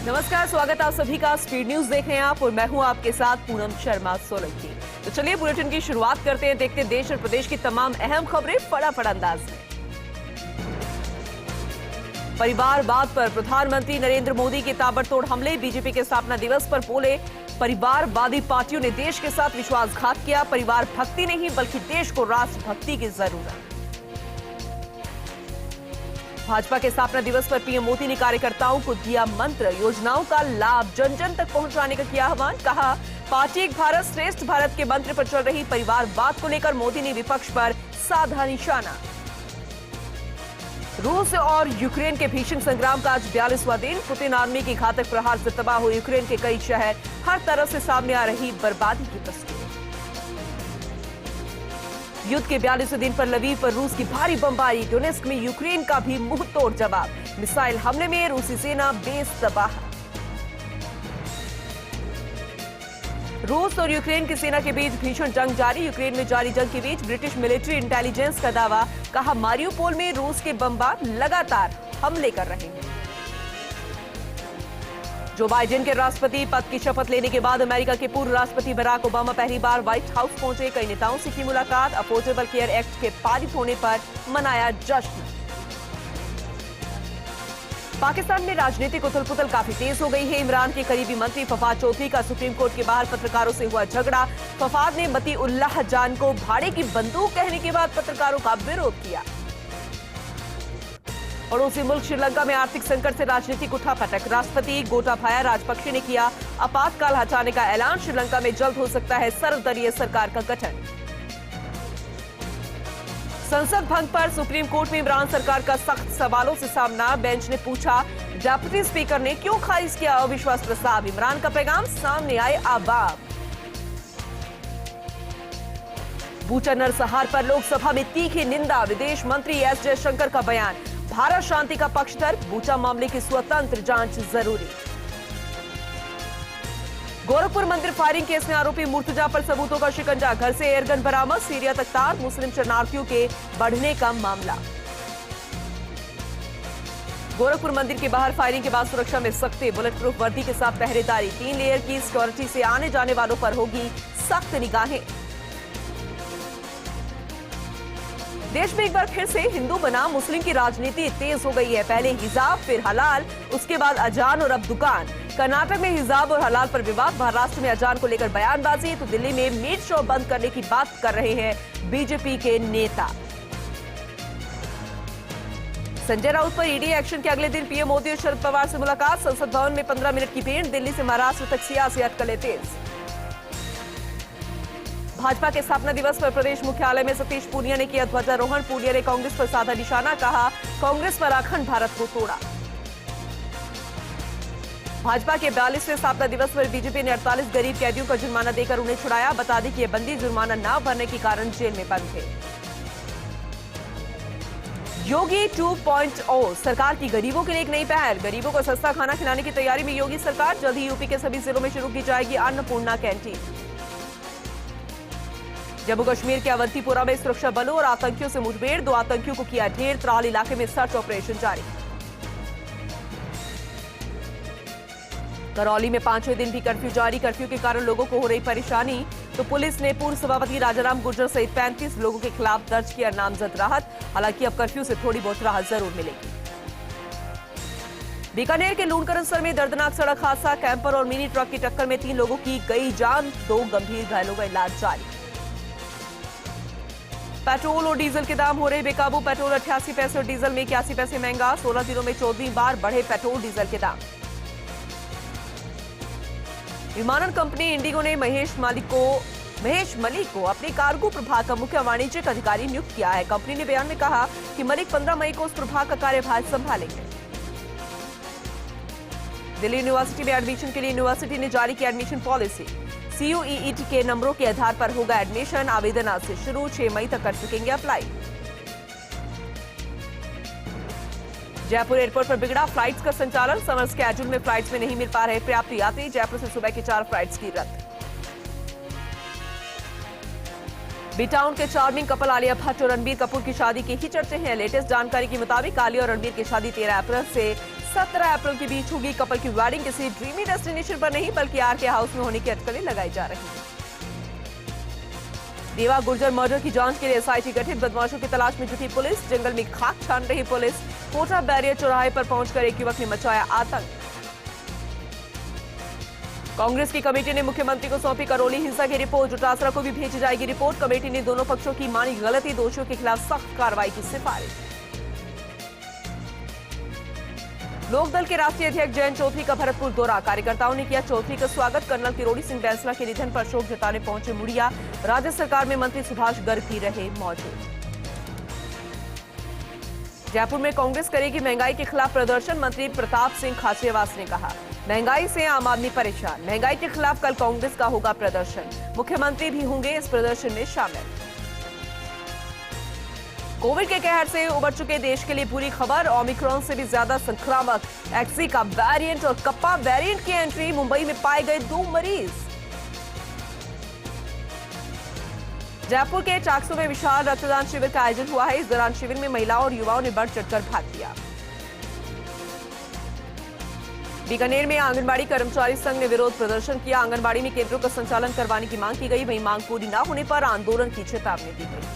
नमस्कार, स्वागत आप सभी का। स्पीड न्यूज देख रहे हैं आप और मैं हूं आपके साथ पूनम शर्मा सोलंकी। तो चलिए बुलेटिन की शुरुआत करते हैं। देखते हैं देश और प्रदेश की तमाम अहम खबरें फटाफट अंदाज में। परिवारवाद पर प्रधानमंत्री नरेंद्र मोदी के ताबड़तोड़ हमले। बीजेपी के स्थापना दिवस पर बोले, परिवारवादी पार्टियों ने देश के साथ विश्वासघात किया। परिवार भक्ति नहीं बल्कि देश को राष्ट्र भक्ति की जरूरत। भाजपा के स्थापना दिवस पर पीएम मोदी ने कार्यकर्ताओं को दिया मंत्र, योजनाओं का लाभ जन जन तक पहुंचाने का किया आह्वान। कहा, पार्टी एक भारत श्रेष्ठ भारत के मंत्र पर चल रही। परिवारवाद को लेकर मोदी ने विपक्ष पर साधा निशाना। रूस और यूक्रेन के भीषण संग्राम का आज 42वां दिन। पुतिन आर्मी की घातक प्रहार से तबाह हुए यूक्रेन के कई शहर। हर तरफ से सामने आ रही बर्बादी की तस्वीर। युद्ध के 42वें दिन पर लवीव पर रूस की भारी बमबारी। डोनेस्क में यूक्रेन का भी मुंह तोड़ जवाब। मिसाइल हमले में रूसी सेना बेस तबाह। रूस और यूक्रेन की सेना के बीच भीषण जंग जारी। यूक्रेन में जारी जंग के बीच ब्रिटिश मिलिट्री इंटेलिजेंस का दावा। कहा, मारियुपोल में रूस के बमबार लगातार हमले कर रहे हैं। जो बाइडेन के राष्ट्रपति पद की शपथ लेने के बाद अमेरिका के पूर्व राष्ट्रपति बराक ओबामा पहली बार व्हाइट हाउस पहुंचे। कई नेताओं से की मुलाकात। अफोर्डेबल केयर एक्ट के पारित होने पर मनाया जश्न। पाकिस्तान में राजनीतिक उथल-पुथल काफी तेज हो गई है। इमरान के करीबी मंत्री फवाद चौधरी का सुप्रीम कोर्ट के बाहर पत्रकारों से हुआ झगड़ा। फवाद ने मती उल्लाह जान को भाड़े की बंदूक कहने के बाद पत्रकारों का विरोध किया। पड़ोसी मुल्क श्रीलंका में आर्थिक संकट से राजनीतिक उठापटक। राष्ट्रपति गोटाबाया राजपक्षे ने किया आपातकाल हटाने का ऐलान। श्रीलंका में जल्द हो सकता है सर्वदलीय सरकार का गठन। संसद भंग पर सुप्रीम कोर्ट में इमरान सरकार का सख्त सवालों से सामना। बेंच ने पूछा, डेप्यूटी स्पीकर ने क्यों खारिज किया अविश्वास प्रस्ताव। इमरान का पैगाम, सामने आए आबाद। बूचा नरसंहार पर लोकसभा में तीखी निंदा। विदेश मंत्री एस जयशंकर का बयान, भारत शांति का पक्षधर। बूचा मामले की स्वतंत्र जांच जरूरी। गोरखपुर मंदिर फायरिंग केस में आरोपी मुर्तजा पर सबूतों का शिकंजा। घर से एयरगन बरामद। सीरिया तक तार। मुस्लिम शरणार्थियों के बढ़ने का मामला। गोरखपुर मंदिर के बाहर फायरिंग के बाद सुरक्षा में सख्ती। बुलेट प्रूफ वर्दी के साथ पहरेदारी। 3 लेयर की सिक्योरिटी से आने जाने वालों पर होगी सख्त निगाहें। देश में एक बार फिर से हिंदू बना मुस्लिम की राजनीति तेज हो गई है। पहले हिजाब, फिर हलाल, उसके बाद अजान और अब दुकान। कर्नाटक में हिजाब और हलाल पर विवाद। महाराष्ट्र में अजान को लेकर बयानबाजी। तो दिल्ली में मीट शो बंद करने की बात कर रहे हैं बीजेपी के नेता। संजय राउत पर ईडी एक्शन के अगले दिन पीएम मोदी और शरद पवार से मुलाकात। संसद भवन में 15 मिनट की भेंट। दिल्ली से महाराष्ट्र तक सियासी अटकलें तेज। भाजपा के स्थापना दिवस पर प्रदेश मुख्यालय में सतीश पूनिया ने किया ध्वजारोहण। पूनिया ने कांग्रेस पर साधा निशाना। कहा, कांग्रेस पर अखंड भारत को तोड़ा। भाजपा के 42वें स्थापना दिवस पर बीजेपी ने 48 गरीब कैदियों का जुर्माना देकर उन्हें छुड़ाया। बता दें कि ये बंदी जुर्माना न भरने के कारण जेल में बंद थे। योगी 2.0 सरकार की गरीबों के लिए एक नई पहल। गरीबों को सस्ता खाना खिलाने की तैयारी में योगी सरकार। जल्द ही यूपी के सभी जिलों में शुरू की जाएगी अन्नपूर्णा कैंटीन। जम्मू कश्मीर के अवंतीपुरा में सुरक्षा बलों और आतंकियों से मुठभेड़। 2 आतंकियों को किया ढेर। त्राल इलाके में सर्च ऑपरेशन जारी। करौली में 5वें दिन भी कर्फ्यू जारी। कर्फ्यू के कारण लोगों को हो रही परेशानी। तो पुलिस ने पूर्व सभापति राजाराम गुर्जर सहित 35 लोगों के खिलाफ दर्ज किया नामजद राहत। हालांकि अब कर्फ्यू से थोड़ी बहुत राहत जरूर मिलेगी। बीकानेर के लूणकरणसर में दर्दनाक सड़क हादसा। कैंपर और मिनी ट्रक की टक्कर में 3 लोगों की गई जान। 2 गंभीर घायलों का इलाज जारी। पेट्रोल और डीजल के दाम हो रहे बेकाबू। पेट्रोल 88 पैसे और डीजल में 81 पैसे महंगा। 16 दिनों में 14वीं बार बढ़े पेट्रोल डीजल के दाम। विमानन कंपनी इंडिगो ने महेश मलिक को अपने कार्गो प्रभाग का मुख्य वाणिज्यिक अधिकारी नियुक्त किया है। कंपनी ने बयान में कहा कि मलिक 15 मई को उस प्रभाग का कार्यभार संभालेंगे। दिल्ली यूनिवर्सिटी में एडमिशन के लिए यूनिवर्सिटी ने जारी की एडमिशन पॉलिसी। CUET के नंबरों के आधार पर होगा एडमिशन। आवेदन आज से शुरू। 6 मई तक कर सकेंगे अप्लाई। जयपुर एयरपोर्ट पर बिगड़ा फ्लाइट्स का संचालन। समर स्केड्यूल में फ्लाइट्स में नहीं मिल पा रहे पर्याप्त यात्री। जयपुर से सुबह की 4 फ्लाइट्स की रद्द। बी टाउन के चार्मिंग कपल आलिया भट्ट और रणबीर कपूर की शादी की ही चर्चे हैं। लेटेस्ट जानकारी के मुताबिक आलिया और रणबीर की शादी 13 अप्रैल से 17 अप्रैल के बीच होगी कपल की वेडिंग। किसी ड्रीमी डेस्टिनेशन पर नहीं बल्कि आर के हाउस में होने की अटकलें लगाई जा रही हैं। देवा गुर्जर मर्डर की जांच के लिए एसआईटी गठित। बदमाशों की तलाश में जुटी पुलिस। जंगल में खाक छान रही पुलिस। कोटा बैरियर चौराहे पर पहुंचकर एक युवक ने मचाया आतंक। कांग्रेस की कमेटी ने मुख्यमंत्री को सौंपी करौली हिंसा की रिपोर्ट। जुटासरा को भी भेजी जाएगी रिपोर्ट। कमेटी ने दोनों पक्षों की मानी गलती। दोषियों के खिलाफ सख्त कार्रवाई की सिफारिश। लोकदल के राष्ट्रीय अध्यक्ष जयंत चौधरी का भरतपुर दौरा। कार्यकर्ताओं ने किया चौधरी का स्वागत। कर्नल किरोड़ी सिंह बैंसला के निधन पर शोक जताने पहुंचे मुड़िया। राज्य सरकार में मंत्री सुभाष गर्ग भी रहे मौजूद। जयपुर में कांग्रेस करेगी महंगाई के खिलाफ प्रदर्शन। मंत्री प्रताप सिंह खाचरियावास ने कहा, महंगाई से आम आदमी परेशान। महंगाई के खिलाफ कल कांग्रेस का होगा प्रदर्शन। मुख्यमंत्री भी होंगे इस प्रदर्शन में शामिल। कोविड के कहर से उबर चुके देश के लिए बुरी खबर। ओमिक्रॉन से भी ज्यादा संक्रामक एक्सी का वेरिएंट और कप्पा वेरिएंट की एंट्री। मुंबई में पाए गए 2 मरीज। जयपुर के चाकसू में विशाल रक्तदान शिविर का आयोजन हुआ है। इस दौरान शिविर में महिलाओं और युवाओं ने बढ़ चढ़कर भाग लिया। बीकानेर में आंगनबाड़ी कर्मचारी संघ ने विरोध प्रदर्शन किया। आंगनबाड़ी में केंद्रों का संचालन करवाने की मांग की गई। वहीं मांग पूरी न होने पर आंदोलन की चेतावनी दी गई।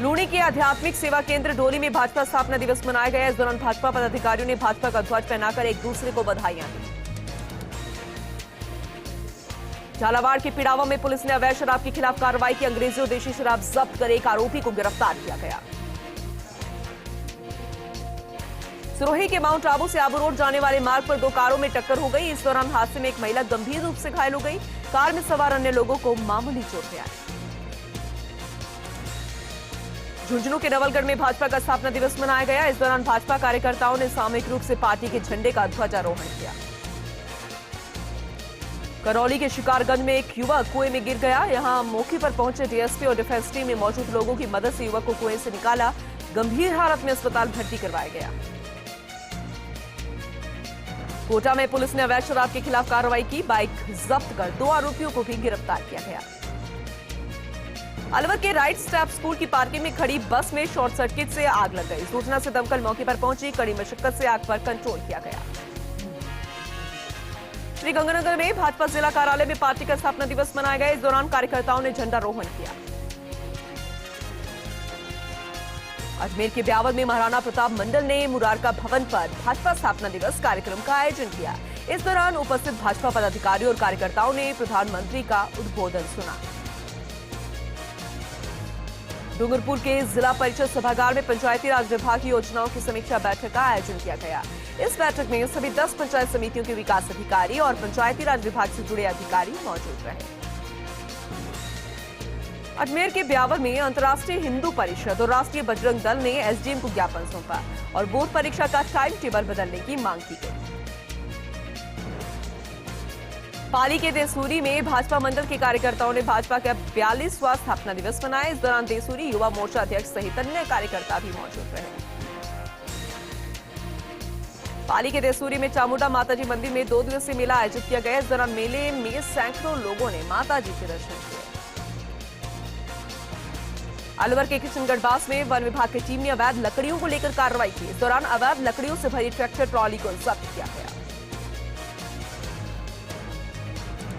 लूणी के आध्यात्मिक सेवा केंद्र डोली में भाजपा स्थापना दिवस मनाया गया। इस दौरान भाजपा पदाधिकारियों ने भाजपा का ध्वज पहनाकर एक दूसरे को बधाइयां दी। झालावाड़ के पिड़ावा में पुलिस ने अवैध शराब के खिलाफ कार्रवाई की। अंग्रेजी और देशी शराब जब्त कर एक आरोपी को गिरफ्तार किया गया। सिरोही के माउंट आबू से आबू रोड जाने वाले मार्ग पर 2 कारों में टक्कर हो गई। इस दौरान हादसे में एक महिला गंभीर रूप से घायल हो गई। कार में सवार अन्य लोगों को मामूली चोटें आई। झुंझुनू के नवलगढ़ में भाजपा का स्थापना दिवस मनाया गया। इस दौरान भाजपा कार्यकर्ताओं ने सामूहिक रूप से पार्टी के झंडे का ध्वजारोहण किया। करौली के शिकारगंज में एक युवक कुएं में गिर गया। यहां मौके पर पहुंचे डीएसपी और डिफेंस टीम ने मौजूद लोगों की मदद से युवक को कुएं से निकाला। गंभीर हालत में अस्पताल भर्ती करवाया गया। कोटा में पुलिस ने अवैध शराब के खिलाफ कार्रवाई की। बाइक जब्त कर 2 आरोपियों को भी गिरफ्तार किया गया। अलवर के राइट स्टेप स्कूल की पार्किंग में खड़ी बस में शॉर्ट सर्किट से आग लग गई। सूचना से दमकल मौके पर पहुंची। कड़ी मशक्कत से आग पर कंट्रोल किया गया। श्री गंगानगर में भाजपा जिला कार्यालय में पार्टी का स्थापना दिवस मनाया गया। इस दौरान कार्यकर्ताओं ने झंडारोहण किया। अजमेर के ब्यावर में महाराणा प्रताप मंडल ने मुरारका भवन पर भाजपा स्थापना दिवस कार्यक्रम का आयोजन किया। इस दौरान उपस्थित भाजपा पदाधिकारियों और कार्यकर्ताओं ने प्रधानमंत्री का उद्बोधन सुना। डूंगरपुर के जिला परिषद सभागार में पंचायती राज विभाग की योजनाओं की समीक्षा बैठक का आयोजन किया गया। इस बैठक में सभी 10 पंचायत समितियों के विकास अधिकारी और पंचायती राज विभाग से जुड़े अधिकारी मौजूद रहे। अजमेर के ब्यावर में अंतर्राष्ट्रीय हिंदू परिषद और राष्ट्रीय बजरंग दल ने एसडीएम को ज्ञापन सौंपा और बोर्ड परीक्षा का टाइम टेबल बदलने की मांग की गई। पाली के देसूरी में भाजपा मंडल के कार्यकर्ताओं ने भाजपा का 42वां स्थापना दिवस मनाया। इस दौरान देसूरी युवा मोर्चा अध्यक्ष सहित अन्य कार्यकर्ता भी मौजूद रहे। पाली के देसूरी में चामुंडा माताजी मंदिर में 2 दिवसीय मेला आयोजित किया गया। इस दौरान मेले में सैकड़ों लोगों ने माताजी के दर्शन किए। अलवर के किशनगढ़ बास में वन विभाग की टीम ने अवैध लकड़ियों को लेकर कार्रवाई की। इस दौरान अवैध लकड़ियों से भरी ट्रैक्टर ट्रॉली को जब्त किया गया।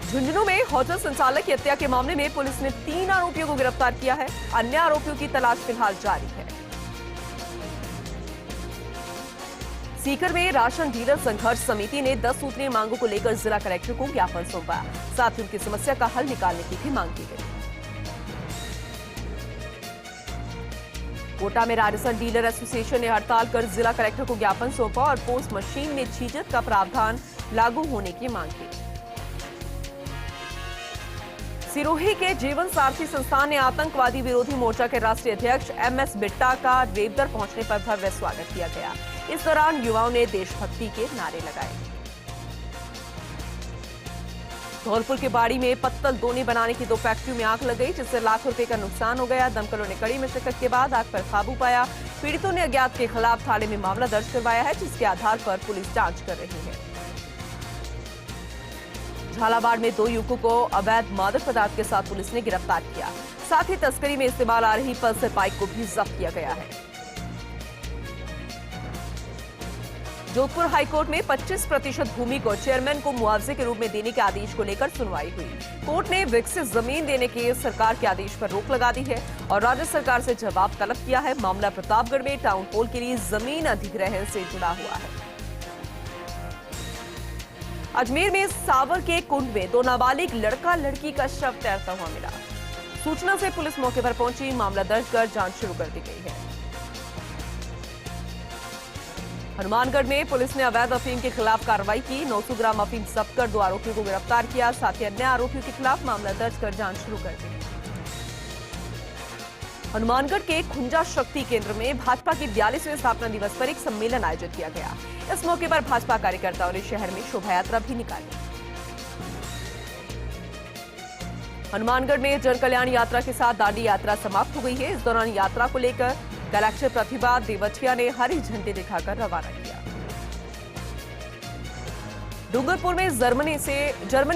झुंझुनू में होटल संचालक की हत्या के मामले में पुलिस ने 3 आरोपियों को गिरफ्तार किया है। अन्य आरोपियों की तलाश फिलहाल जारी है। सीकर में राशन डीलर संघर्ष समिति ने 10 सूत्रीय मांगों को लेकर जिला कलेक्टर को ज्ञापन सौंपा। साथ ही उनकी समस्या का हल निकालने की भी मांग की गई। कोटा में राशन डीलर एसोसिएशन ने हड़ताल कर जिला कलेक्टर को ज्ञापन सौंपा और पोस्ट मशीन में छीजत का प्रावधान लागू होने की मांग की। सिरोही के जीवन सारथी संस्थान ने आतंकवादी विरोधी मोर्चा के राष्ट्रीय अध्यक्ष एमएस बिट्टा का रेवदर पहुंचने पर भव्य स्वागत किया गया। इस दौरान युवाओं ने देशभक्ति के नारे लगाए। धौलपुर के बाड़ी में पत्तल दोने बनाने की 2 फैक्ट्रियों में आग लग गई, जिससे लाखों रुपए का नुकसान हो गया। दमकलों ने कड़ी मशक्कत के बाद आग पर काबू पाया। पीड़ितों ने अज्ञात के खिलाफ थाने में मामला दर्ज करवाया है, जिसके आधार पर पुलिस जांच कर रही है। झालावाड़ में 2 युवकों को अवैध मादक पदार्थ के साथ पुलिस ने गिरफ्तार किया। साथ ही तस्करी में इस्तेमाल आ रही पल्सर बाइक को भी जब्त किया गया है। जोधपुर हाईकोर्ट में 25% भूमि को चेयरमैन को मुआवजे के रूप में देने के आदेश को लेकर सुनवाई हुई। कोर्ट ने विकसित जमीन देने के सरकार के आदेश पर रोक लगा दी है और राज्य सरकार से जवाब तलब किया है। मामला प्रतापगढ़ में टाउन हॉल के लिए जमीन अधिग्रहण से जुड़ा हुआ है। अजमेर में सावर के कुंड में 2 नाबालिग लड़का लड़की का शव तैरता हुआ मिला। सूचना से पुलिस मौके पर पहुंची, मामला दर्ज कर जांच शुरू कर दी गई है। हनुमानगढ़ में पुलिस ने अवैध अफीम के खिलाफ कार्रवाई की। 900 ग्राम अफीम जब्त कर 2 आरोपियों को गिरफ्तार किया। साथ ही अन्य आरोपियों के खिलाफ मामला दर्ज कर जांच शुरू कर दी। हनुमानगढ़ के खुंजा शक्ति केंद्र में भाजपा के 42वें स्थापना दिवस पर एक सम्मेलन आयोजित किया गया। इस मौके पर भाजपा कार्यकर्ताओं ने शहर में शोभा यात्रा भी निकाली। हनुमानगढ़ में जन कल्याण यात्रा के साथ दांडी यात्रा समाप्त हो गई है। इस दौरान यात्रा को लेकर कलेक्टर प्रतिभा देवटिया ने हरी झंडी दिखाकर रवाना किया। डूंगरपुर में जर्मनी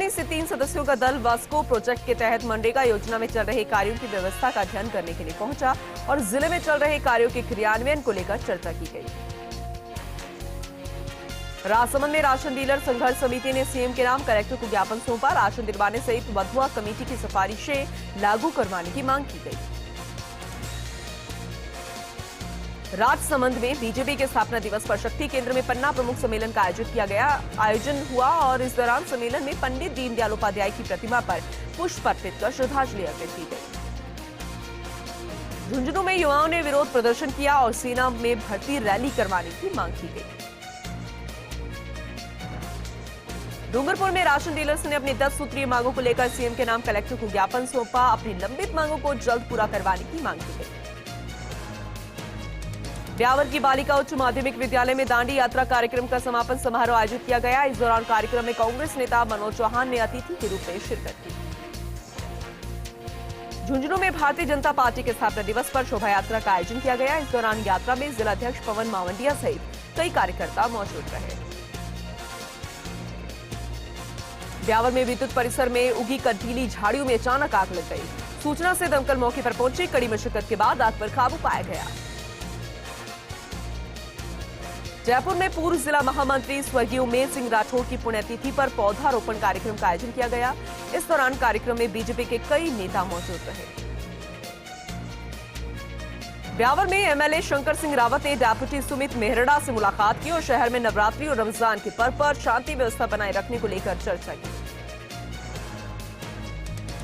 से 3 सदस्यों का दल वास्को प्रोजेक्ट के तहत मनरेगा योजना में चल रहे कार्यों की व्यवस्था का अध्ययन करने के लिए पहुंचा और जिले में चल रहे कार्यों के क्रियान्वयन को लेकर चर्चा की गई। राजसमंद में राशन डीलर संघर्ष समिति ने सीएम के नाम कलेक्टर को ज्ञापन सौंपा। राशन दिलवाने सहित वधुआ कमेटी की सिफारिशें लागू करवाने की मांग की गई। राजसमंद में बीजेपी के स्थापना दिवस पर शक्ति केंद्र में पन्ना प्रमुख सम्मेलन का आयोजन हुआ और इस दौरान सम्मेलन में पंडित दीनदयाल उपाध्याय की प्रतिमा पर पुष्प अर्पित कर श्रद्धांजलि अर्पित की गई। झुंझुनू में युवाओं ने विरोध प्रदर्शन किया और सेना में भर्ती रैली करवाने की मांग की गई। डूंगरपुर में राशन डीलर्स ने अपनी 10 सूत्रीय मांगों को लेकर सीएम के नाम कलेक्टर को ज्ञापन सौंपा। अपनी लंबित मांगों को जल्द पूरा करवाने की मांग की गई। ब्यावर की बालिका उच्च माध्यमिक विद्यालय में दांडी यात्रा कार्यक्रम का समापन समारोह आयोजित किया गया। इस दौरान कार्यक्रम में कांग्रेस नेता मनोज चौहान ने अतिथि के रूप में शिरकत की। झुंझुनू में भारतीय जनता पार्टी के स्थापना दिवस पर शोभा यात्रा का आयोजन किया गया। इस दौरान यात्रा में जिलाध्यक्ष पवन मावंडिया सहित कई कार्यकर्ता मौजूद रहे। ब्यावर में विद्युत परिसर में उगी कंटीली झाड़ियों में अचानक आग लग गई। सूचना से दमकल मौके पर पहुंची। कड़ी मशक्कत के बाद आग पर काबू पाया गया। जयपुर में पूर्व जिला महामंत्री स्वर्गीय उमेश सिंह राठौड़ की पुण्यतिथि पर पौधारोपण कार्यक्रम का आयोजन किया गया। इस दौरान कार्यक्रम में बीजेपी के कई नेता मौजूद रहे। ब्यावर में एमएलए शंकर सिंह रावत ने डेप्यूटी सुमित मेहरड़ा से मुलाकात की और शहर में नवरात्रि और रमजान के पर्व पर शांति व्यवस्था बनाए रखने को लेकर चर्चा की।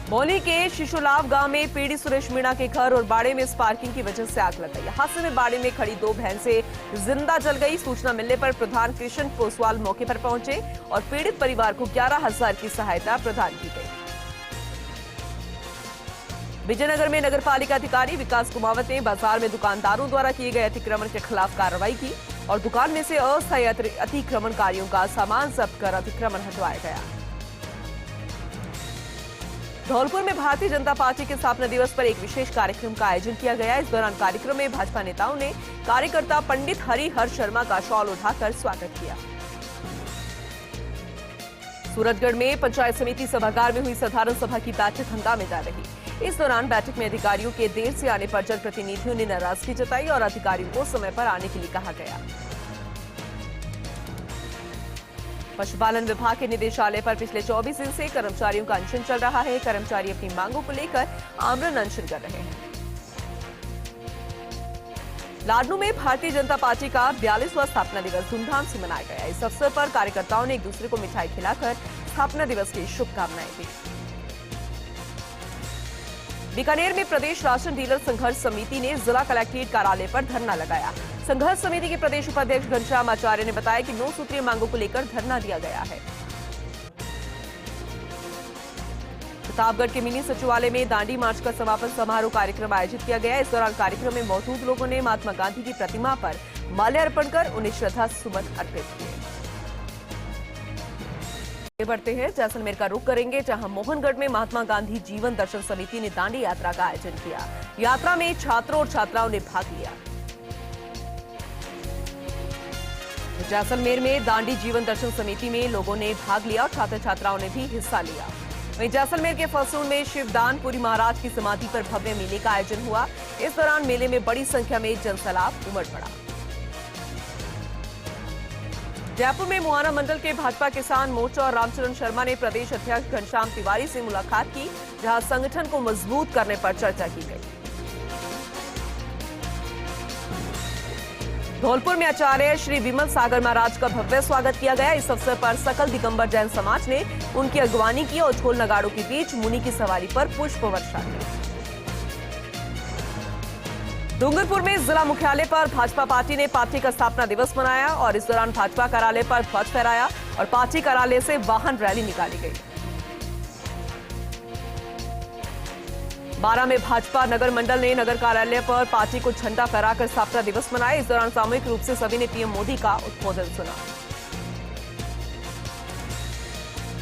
मौली के शिशुलाव गांव में पीड़ित सुरेश मीणा के घर और बाड़े में स्पार्किंग की वजह से आग लग गई। हादसे में बाड़े में खड़ी 2 भैंसें जिंदा जल गई। सूचना मिलने पर प्रधान कृष्ण पोसवाल मौके पर पहुंचे और पीड़ित परिवार को 11,000 की सहायता प्रदान की गई। विजयनगर में नगर पालिका अधिकारी विकास कुमावत ने बाजार में दुकानदारों द्वारा किए गए अतिक्रमण के खिलाफ कार्रवाई की और दुकान में से अस्थायी अतिक्रमणकारियों का सामान जब्त कर अतिक्रमण हटवाया गया। धौलपुर में भारतीय जनता पार्टी के स्थापना दिवस पर एक विशेष कार्यक्रम का आयोजन किया गया। इस दौरान कार्यक्रम में भाजपा नेताओं ने कार्यकर्ता पंडित हरिहर शर्मा का शॉल उठाकर स्वागत किया। सूरजगढ़ में पंचायत समिति सभागार में हुई साधारण सभा की बैठक हंगामेदार रही। इस दौरान बैठक में अधिकारियों के देर से आने पर जनप्रतिनिधियों ने नाराजगी जताई और अधिकारियों को समय पर आने के लिए कहा गया। पशुपालन विभाग के निदेशालय पर पिछले 24 दिन से कर्मचारियों का अनशन चल रहा है। कर्मचारी अपनी मांगों को लेकर आमरण अनशन कर रहे हैं। लाडनू में भारतीय जनता पार्टी का 42वां स्थापना दिवस धूमधाम से मनाया गया। इस अवसर पर कार्यकर्ताओं ने एक दूसरे को मिठाई खिलाकर स्थापना दिवस की शुभकामनाएं दी। बीकानेर में प्रदेश राशन डीलर संघर्ष समिति ने जिला कलेक्ट्रेट कार्यालय पर धरना लगाया। संघर्ष समिति के प्रदेश उपाध्यक्ष घनश्याम आचार्य ने बताया कि 9 सूत्रीय मांगों को लेकर धरना दिया गया है। प्रतापगढ़ के मिनी सचिवालय में दांडी मार्च का समापन समारोह कार्यक्रम आयोजित किया गया। इस दौरान कार्यक्रम में मौजूद लोगों ने महात्मा गांधी की प्रतिमा पर माल्यार्पण कर उन्हें श्रद्धा सुमन अर्पित किए। बढ़ते हैं, जैसलमेर का रुख करेंगे, जहां मोहनगढ़ में महात्मा गांधी जीवन दर्शन समिति ने दांडी यात्रा का आयोजन किया। यात्रा में छात्रों और छात्राओं ने भाग लिया। जैसलमेर में दांडी जीवन दर्शन समिति में लोगों ने भाग लिया और छात्र छात्राओं ने भी हिस्सा लिया। वहीं जैसलमेर के फसूल में शिवदानपुरी महाराज की समाधि पर भव्य मेले का आयोजन हुआ। इस दौरान मेले में बड़ी संख्या में जनसैलाब उमड़ पड़ा। जयपुर में मुहाना मंडल के भाजपा किसान मोर्चा और रामचरण शर्मा ने प्रदेश अध्यक्ष घनश्याम तिवारी से मुलाकात की, जहां संगठन को मजबूत करने पर चर्चा की गई। धौलपुर में आचार्य श्री विमल सागर महाराज का भव्य स्वागत किया गया। इस अवसर पर सकल दिगंबर जैन समाज ने उनकी अगवानी की और ढोल नगाड़ों के बीच मुनि की सवारी पर पुष्प वर्षा की। डूंगरपुर में जिला मुख्यालय पर भाजपा पार्टी ने पार्टी का स्थापना दिवस मनाया और इस दौरान भाजपा कार्यालय पर ध्वज फहराया और पार्टी कार्यालय से वाहन रैली निकाली गई। बारा में भाजपा नगर मंडल ने नगर कार्यालय पर पार्टी को झंडा फहराकर स्थापना दिवस मनाया। इस दौरान सामूहिक रूप से सभी ने पीएम मोदी का उद्बोधन सुना।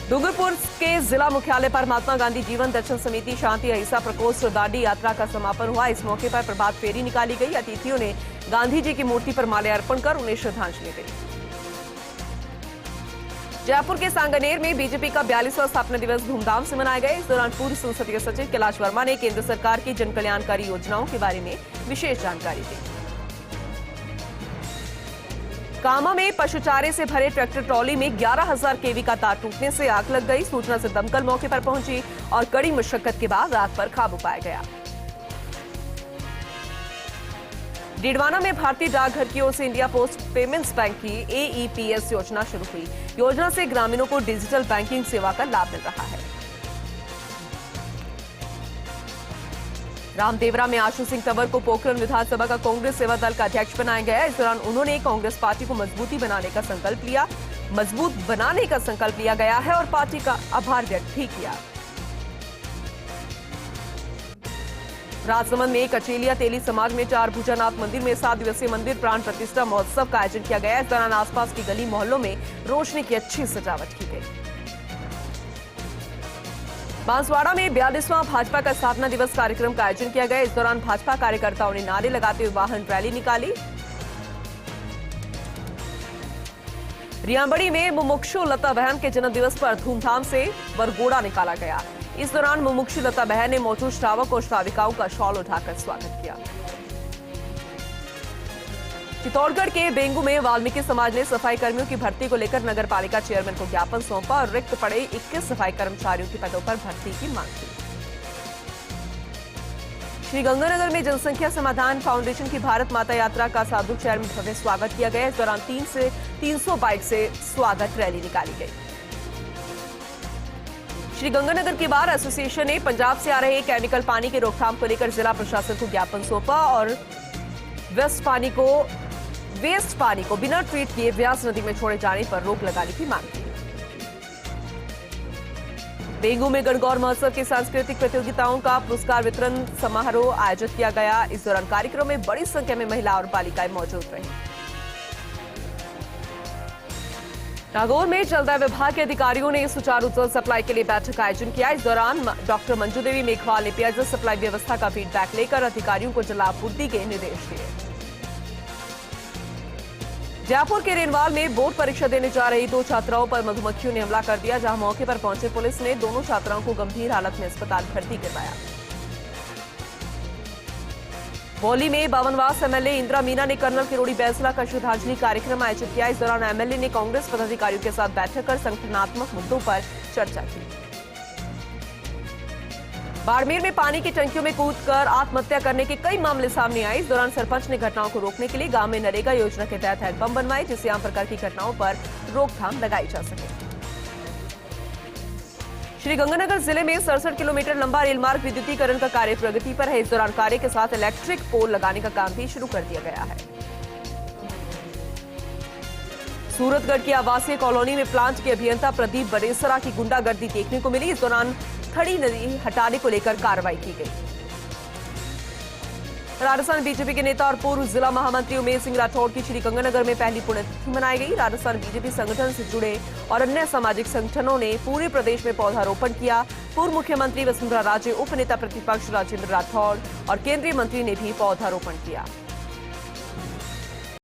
डूंगरपुर के जिला मुख्यालय पर महात्मा गांधी जीवन दर्शन समिति शांति अहिंसा प्रकोष्ठ दांडी यात्रा का समापन हुआ। इस मौके पर प्रभात फेरी निकाली गई। अतिथियों ने गांधी जी की मूर्ति पर माल्यार्पण कर उन्हें श्रद्धांजलि दी। जयपुर के सांगनेर में बीजेपी का 42वां स्थापना दिवस धूमधाम से मनाया गया। इस दौरान पूर्व संसदीय सचिव कैलाश वर्मा ने केंद्र सरकार की जनकल्याणकारी योजनाओं के बारे में विशेष जानकारी दी। कामा में पशुचारे से भरे ट्रैक्टर ट्रॉली में 11,000 केवी का तार टूटने से आग लग गई। सूचना से दमकल मौके पर पहुंची और कड़ी मशक्कत के बाद आग पर काबू पाया गया। डीडवाना में भारतीय डाकघर की ओर से इंडिया पोस्ट पेमेंट्स बैंक की AEPS योजना शुरू हुई। योजना से ग्रामीणों को डिजिटल बैंकिंग सेवा का लाभ मिल रहा है। रामदेवरा में आशु सिंह तंवर को पोखरण विधानसभा का कांग्रेस सेवा दल का अध्यक्ष बनाया गया। इस दौरान उन्होंने कांग्रेस पार्टी को मजबूत बनाने का संकल्प लिया गया है और पार्टी का आभार व्यक्त भी किया। राजसमंद में कचेलिया तेली समाज में 4 भुजानाथ मंदिर में 7 दिवसीय मंदिर प्राण प्रतिष्ठा महोत्सव का आयोजन किया गया। इस दौरान आसपास की गली मोहल्लों में रोशनी की अच्छी सजावट की गई। बांसवाड़ा में 42वां भाजपा का स्थापना दिवस कार्यक्रम का आयोजन किया गया। इस दौरान भाजपा कार्यकर्ताओं ने नारे लगाते हुए वाहन रैली निकाली। रियांबड़ी में मुमुक्षु लता बहन के जन्मदिवस पर धूमधाम से वरघोड़ा निकाला गया। इस दौरान मुमुक्षु लता बहन ने मौजूद श्रावक और श्राविकाओं का शॉल उठाकर स्वागत किया। चित्तौड़गढ़ के बेंगू में वाल्मीकि समाज ने सफाई कर्मियों की भर्ती को लेकर नगर पालिका चेयरमैन को ज्ञापन सौंपा और रिक्त पड़े 21 सफाई कर्मचारियों की पदों पर भर्ती की मांग की। श्रीगंगानगर में जनसंख्या समाधान फाउंडेशन की भारत माता यात्रा का साधु शहर में भव्य स्वागत किया गया। इस दौरान 300 बाइक से स्वागत रैली निकाली गई। श्रीगंगानगर की बार एसोसिएशन ने पंजाब से आ रहे केमिकल पानी की रोकथाम को लेकर जिला प्रशासन को ज्ञापन सौंपा और वेस्ट पानी को बिना ट्रीट किए व्यास नदी में छोड़े जाने पर रोक लगाने की मांग की। बेंगू में गणगौर महोत्सव की सांस्कृतिक प्रतियोगिताओं का पुरस्कार वितरण समारोह आयोजित किया गया। इस दौरान कार्यक्रम में बड़ी संख्या में महिला और बालिकाएं मौजूद रहीं। नागौर में जलदाय विभाग के अधिकारियों ने सुचारू जल सप्लाई के लिए बैठक का आयोजन किया। इस दौरान डॉक्टर मंजू देवी मेघवाल ने पेयजल सप्लाई व्यवस्था का फीडबैक लेकर अधिकारियों को जलापूर्ति के निर्देश दिए। जयपुर के रेनवाल में बोर्ड परीक्षा देने जा रही 2 छात्राओं पर मधुमक्खियों ने हमला कर दिया, जहां मौके पर पहुंचे पुलिस ने दोनों छात्राओं को गंभीर हालत में अस्पताल भर्ती करवाया। बौली में 52वां एमएलए इंदिरा मीना ने कर्नल किरोड़ी बैसला का श्रद्धांजलि कार्यक्रम आयोजित किया। इस दौरान एमएलए ने कांग्रेस पदाधिकारियों के साथ बैठक कर संगठनात्मक मुद्दों पर चर्चा की। बाड़मेर में पानी की टंकियों में कूदकर आत्महत्या करने के कई मामले सामने आए। इस दौरान सरपंच ने घटनाओं को रोकने के लिए गांव में नरेगा योजना के तहत हैंडपंप बनवाए, जिससे आम प्रकार की घटनाओं पर रोकथाम लगाई जा सके। श्रीगंगानगर जिले में 67 किलोमीटर लंबा रेलमार्ग विद्युतीकरण का कार्य प्रगति पर है। इस दौरान कार्य के साथ इलेक्ट्रिक पोल लगाने का काम भी शुरू कर दिया गया है। सूरतगढ़ की आवासीय कॉलोनी में प्लांट के अभियंता प्रदीप बड़ेसरा की गुंडागर्दी देखने को मिली। इस दौरान खड़ी नदी हटाने को लेकर कार्रवाई की गई। राजस्थान बीजेपी के नेता और पूर्व जिला महामंत्री उमेश सिंह राठौड़ की श्रीगंगानगर में पहली पुण्यतिथि मनाई गई। राजस्थान बीजेपी संगठन से जुड़े और अन्य सामाजिक संगठनों ने पूरे प्रदेश में पौधारोपण किया। पूर्व मुख्यमंत्री वसुंधरा राजे, उप नेता प्रतिपक्ष राजेंद्र राठौड़ और केंद्रीय मंत्री ने भी पौधारोपण किया।